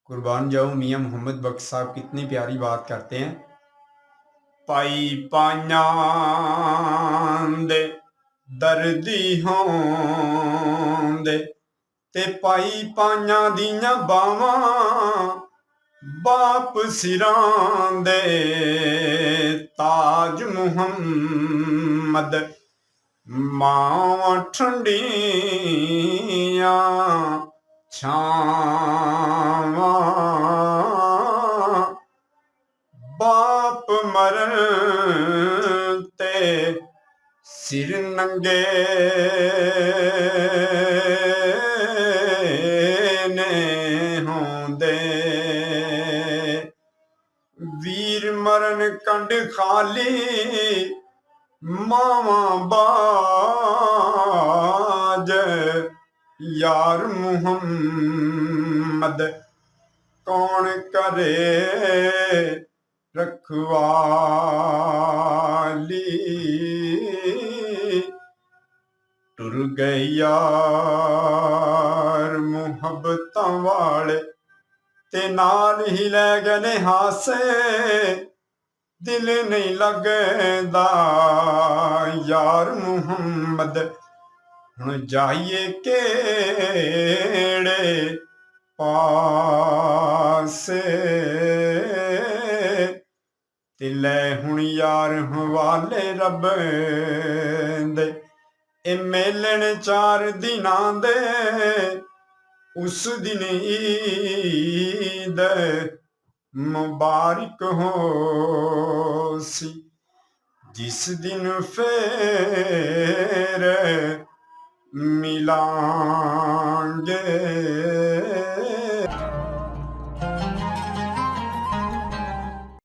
कुर्बान जाऊँ मियाँ मोहम्मद बख्श साहब कितनी प्यारी बात करते हैं। पाई पाइयां दे दर्दी होंदे ते पाई पाइयां दियां बावां बाप सिरां दे ताज मुहम्मद मावां ठंडियां छावां बाप मरण ते सिर नंगे ने होंदे वीर मरण कंड खाली मावा बाज यार मुहम्मद कौन करे रखवाली। टुर गए यार मुहब्बतां वाले ते नाल ही लै गए ने हासे दिल नहीं लगदा यार मुहम्मद हुण जाइए केड़े पासे ते लै हुण यार हवाले रब दे ए मेलन 4 दिनां दे उस दिन ईद मुबारक हो सी जिस दिन फेर मिलां